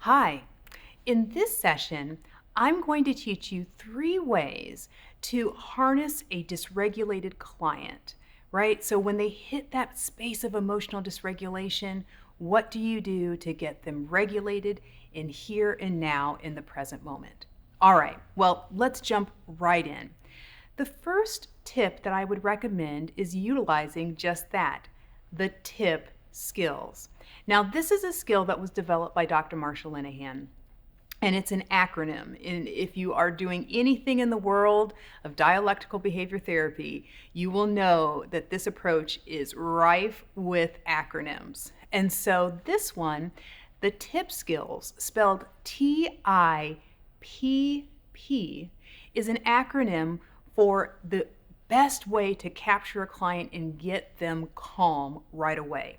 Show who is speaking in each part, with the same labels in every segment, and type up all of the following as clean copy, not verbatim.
Speaker 1: Hi, in this session, I'm going to teach you 3 ways to harness a dysregulated client, right? So when they hit that space of emotional dysregulation, what do you do to get them regulated in here and now in the present moment? All right, well, let's jump right in. The first tip that I would recommend is utilizing just that, the TIPP skills. Now, this is a skill that was developed by Dr. Marsha Linehan, and it's an acronym. And if you are doing anything in the world of dialectical behavior therapy, you will know that this approach is rife with acronyms. And so this one, the TIPP skills, spelled TIPP, is an acronym for the best way to capture a client and get them calm right away.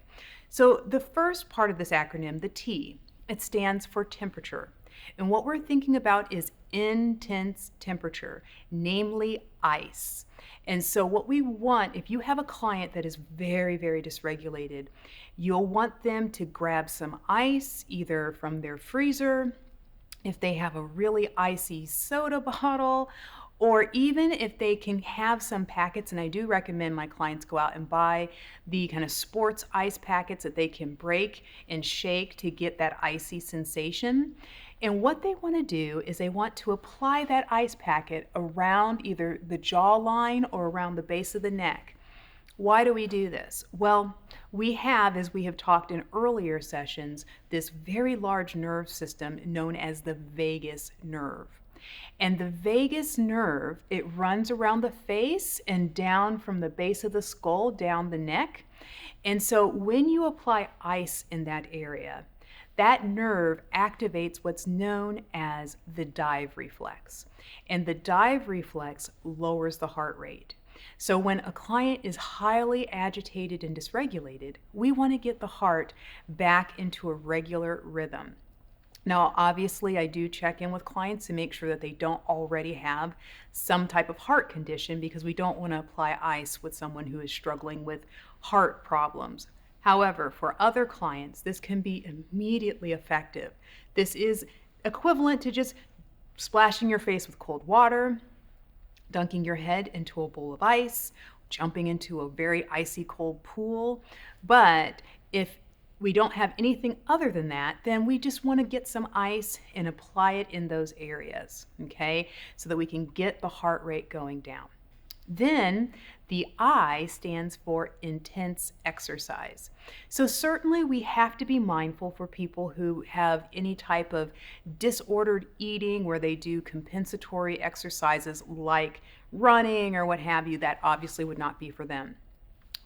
Speaker 1: So the first part of this acronym, the T, it stands for temperature. And what we're thinking about is intense temperature, namely ice. And so what we want, if you have a client that is very, very dysregulated, you'll want them to grab some ice, either from their freezer, if they have a really icy soda bottle, or even if they can have some packets, and I do recommend my clients go out and buy the kind of sports ice packets that they can break and shake to get that icy sensation. And what they want to do is they want to apply that ice packet around either the jawline or around the base of the neck. Why do we do this? Well, we have, as we have talked in earlier sessions, this very large nerve system known as the vagus nerve. And the vagus nerve, it runs around the face and down from the base of the skull, down the neck. And so when you apply ice in that area, that nerve activates what's known as the dive reflex. And the dive reflex lowers the heart rate. So when a client is highly agitated and dysregulated, we want to get the heart back into a regular rhythm. Now, obviously, I do check in with clients to make sure that they don't already have some type of heart condition, because we don't want to apply ice with someone who is struggling with heart problems. However, for other clients, this can be immediately effective. This is equivalent to just splashing your face with cold water, dunking your head into a bowl of ice, jumping into a very icy cold pool. But if we don't have anything other than that, then we just want to get some ice and apply it in those areas, okay? So that we can get the heart rate going down. Then the I stands for intense exercise. So certainly we have to be mindful for people who have any type of disordered eating where they do compensatory exercises like running or what have you. That obviously would not be for them.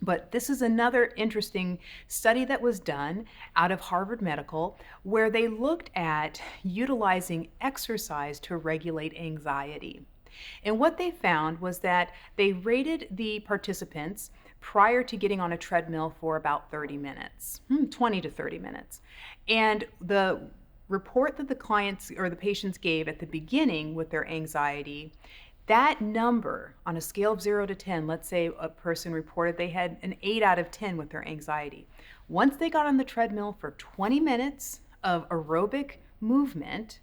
Speaker 1: But this is another interesting study that was done out of Harvard Medical, where they looked at utilizing exercise to regulate anxiety. And what they found was that they rated the participants prior to getting on a treadmill for about 30 minutes, 20 to 30 minutes. And the report that the clients or the patients gave at the beginning with their anxiety, that number on a scale of 0 to 10, let's say a person reported they had an 8 out of 10 with their anxiety. Once they got on the treadmill for 20 minutes of aerobic movement,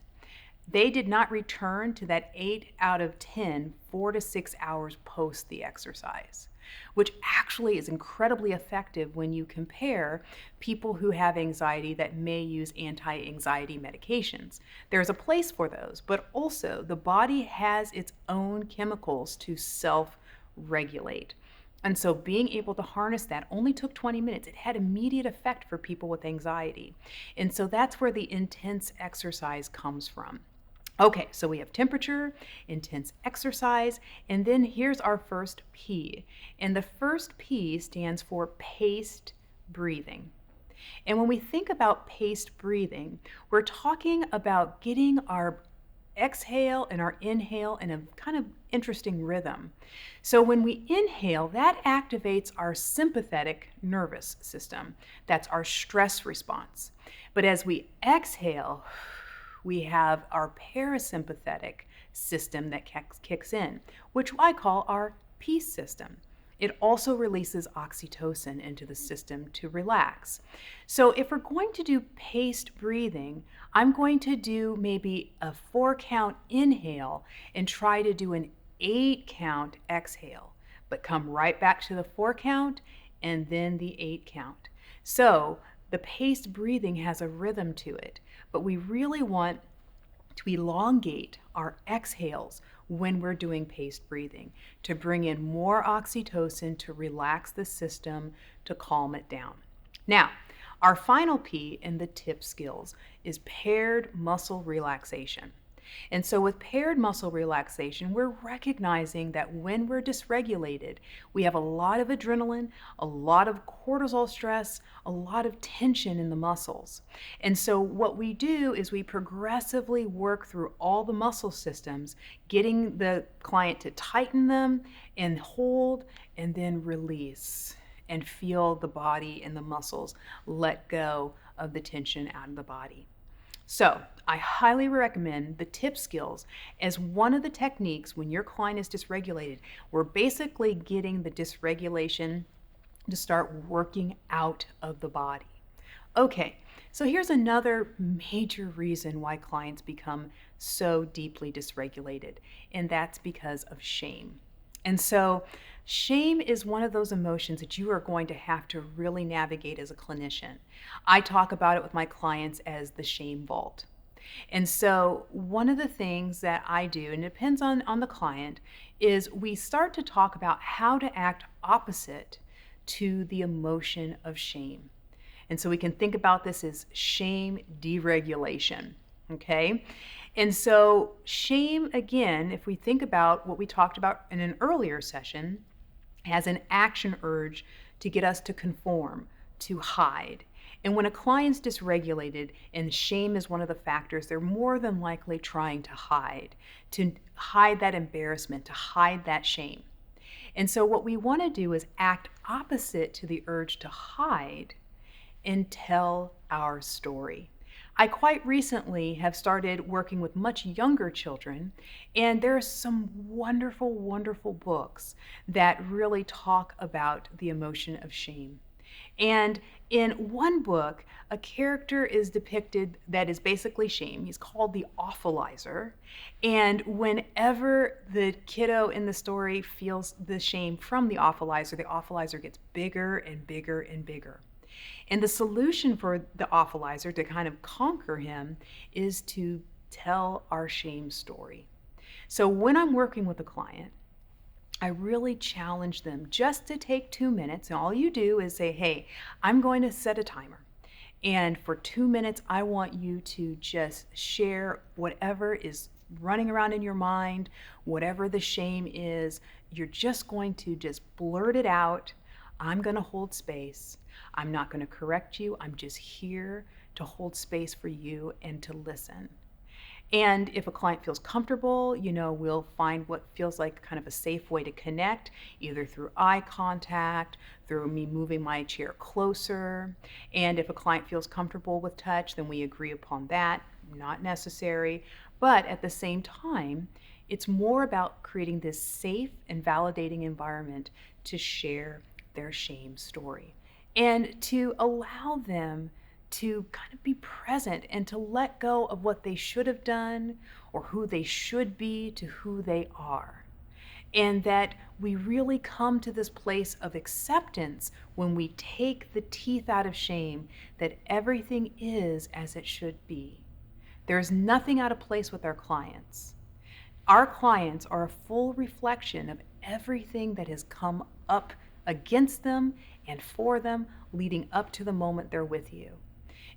Speaker 1: they did not return to that 8 out of 10 4 to 6 hours post the exercise, which actually is incredibly effective when you compare people who have anxiety that may use anti-anxiety medications. There's a place for those, but also the body has its own chemicals to self-regulate. And so being able to harness that only took 20 minutes. It had immediate effect for people with anxiety. And so that's where the intense exercise comes from. Okay, so we have temperature, intense exercise, and then here's our first P. And the first P stands for paced breathing. And when we think about paced breathing, we're talking about getting our exhale and our inhale in a kind of interesting rhythm. So when we inhale, that activates our sympathetic nervous system. That's our stress response. But as we exhale, we have our parasympathetic system that kicks in, which I call our peace system. it also releases oxytocin into the system to relax. So if we're going to do paced breathing, I'm going to do maybe a 4-count inhale and try to do an 8-count exhale, but come right back to the 4-count and then the 8-count. So the paced breathing has a rhythm to it, but we really want to elongate our exhales when we're doing paced breathing to bring in more oxytocin, to relax the system, to calm it down. Now, our final P in the TIPP skills is paired muscle relaxation. And so with paired muscle relaxation, we're recognizing that when we're dysregulated, we have a lot of adrenaline, a lot of cortisol stress, a lot of tension in the muscles. And so what we do is we progressively work through all the muscle systems, getting the client to tighten them and hold and then release and feel the body and the muscles let go of the tension out of the body. So I highly recommend the TIPP skills as one of the techniques when your client is dysregulated. We're basically getting the dysregulation to start working out of the body. Okay, so here's another major reason why clients become so deeply dysregulated, and that's because of shame. And so shame is one of those emotions that you are going to have to really navigate as a clinician. I talk about it with my clients as the shame vault. And so one of the things that I do, and it depends on the client, is we start to talk about how to act opposite to the emotion of shame. And so we can think about this as shame deregulation, okay? And so shame, again, if we think about what we talked about in an earlier session, has an action urge to get us to conform, to hide. And when a client's dysregulated and shame is one of the factors, they're more than likely trying to hide that embarrassment, to hide that shame. And so what we want to do is act opposite to the urge to hide and tell our story. I quite recently have started working with much younger children, and there are some wonderful, wonderful books that really talk about the emotion of shame. And in one book, a character is depicted that is basically shame. He's called the awfulizer. And whenever the kiddo in the story feels the shame from the awfulizer gets bigger and bigger and bigger. And the solution for the awfulizer to kind of conquer him is to tell our shame story. So when I'm working with a client, I really challenge them just to take 2 minutes, and all you do is say, hey, I'm going to set a timer. And for 2 minutes, I want you to just share whatever is running around in your mind, whatever the shame is. You're just going to just blurt it out. I'm going to hold space. I'm not going to correct you. I'm just here to hold space for you and to listen. And if a client feels comfortable, we'll find what feels like kind of a safe way to connect, either through eye contact, through me moving my chair closer. And if a client feels comfortable with touch, then we agree upon that. Not necessary. But at the same time, it's more about creating this safe and validating environment to share their shame story and to allow them to kind of be present and to let go of what they should have done or who they should be to who they are. And that we really come to this place of acceptance when we take the teeth out of shame, that everything is as it should be. There's nothing out of place with our clients. Our clients are a full reflection of everything that has come up against them and for them leading up to the moment they're with you.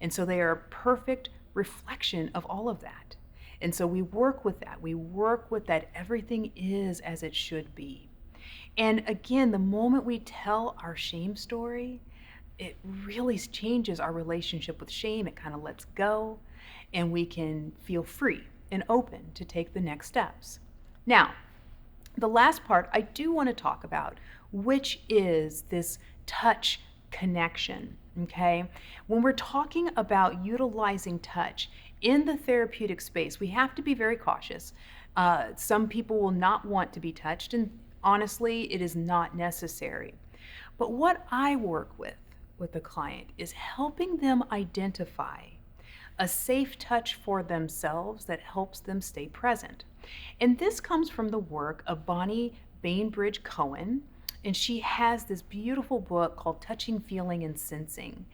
Speaker 1: And so they are a perfect reflection of all of that. And so we work with that. We work with that everything is as it should be. And again, the moment we tell our shame story, it really changes our relationship with shame. It kind of lets go, and we can feel free and open to take the next steps. Now, the last part I do want to talk about, which is this touch connection, okay? When we're talking about utilizing touch in the therapeutic space, we have to be very cautious. Some people will not want to be touched, and Honestly, it is not necessary. But what I work with a client is helping them identify a safe touch for themselves that helps them stay present. And this comes from the work of Bonnie Bainbridge Cohen, and she has this beautiful book called Touching, Feeling, and Sensing.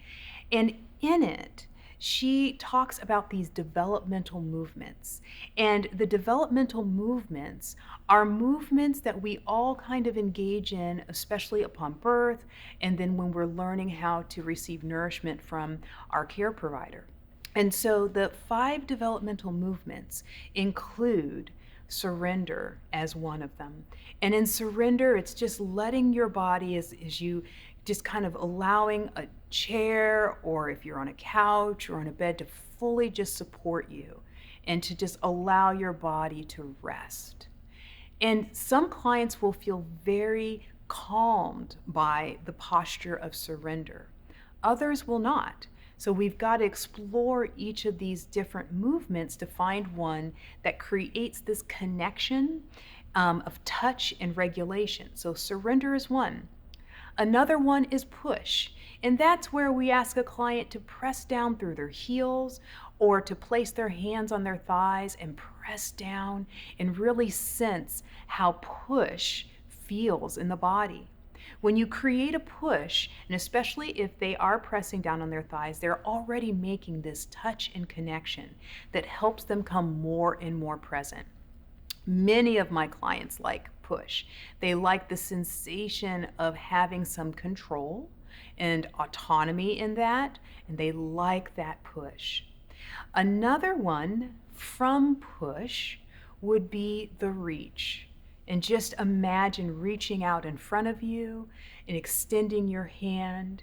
Speaker 1: And in it, she talks about these developmental movements. And the developmental movements are movements that we all kind of engage in, especially upon birth, and then when we're learning how to receive nourishment from our care provider. And so the 5 developmental movements include surrender as one of them. And in surrender, it's just letting your body, as you just kind of allowing a chair, or if you're on a couch or on a bed, to fully just support you and to just allow your body to rest. And some clients will feel very calmed by the posture of surrender. Others will not. So we've got to explore each of these different movements to find one that creates this connection of touch and regulation. So surrender is one. Another one is push. And that's where we ask a client to press down through their heels or to place their hands on their thighs and press down and really sense how push feels in the body. When you create a push, and especially if they are pressing down on their thighs, they're already making this touch and connection that helps them come more and more present. Many of my clients like push. They like the sensation of having some control and autonomy in that, and they like that push. Another one from push would be the reach. And just imagine reaching out in front of you and extending your hand.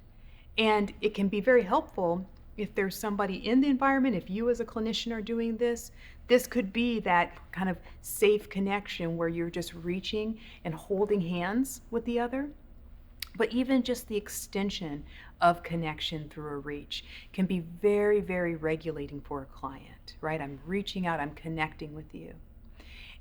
Speaker 1: And it can be very helpful if there's somebody in the environment. If you as a clinician are doing this, this could be that kind of safe connection where you're just reaching and holding hands with the other. But even just the extension of connection through a reach can be very, very regulating for a client, right? I'm reaching out, I'm connecting with you.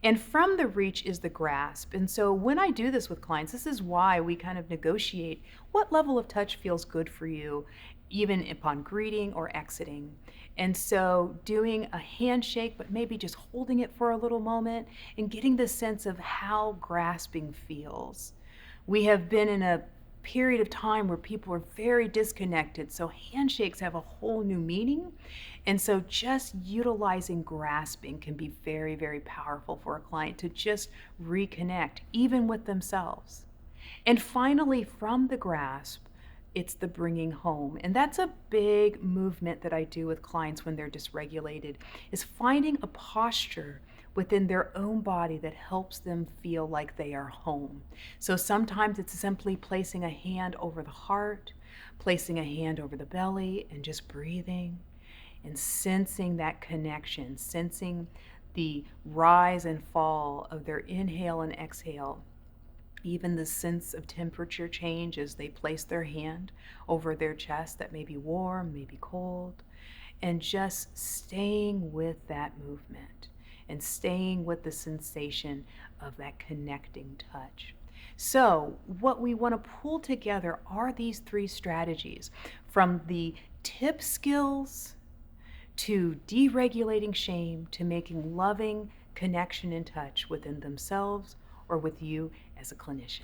Speaker 1: And from the reach is the grasp. And so when I do this with clients, this is why we kind of negotiate what level of touch feels good for you, even upon greeting or exiting. And so doing a handshake, but maybe just holding it for a little moment and getting the sense of how grasping feels. We have been in a period of time where people are very disconnected, so handshakes have a whole new meaning. And so just utilizing grasping can be very, very powerful for a client to just reconnect, even with themselves. And finally, from the grasp, it's the bringing home. And that's a big movement that I do with clients when they're dysregulated, is finding a posture within their own body that helps them feel like they are home. So sometimes it's simply placing a hand over the heart, placing a hand over the belly, and just breathing and sensing that connection, sensing the rise and fall of their inhale and exhale. Even the sense of temperature change as they place their hand over their chest that may be warm, may be cold, and just staying with that movement and staying with the sensation of that connecting touch. So what we want to pull together are these 3 strategies, from the TIPP skills to deregulating shame to making loving connection and touch within themselves or with you as a clinician.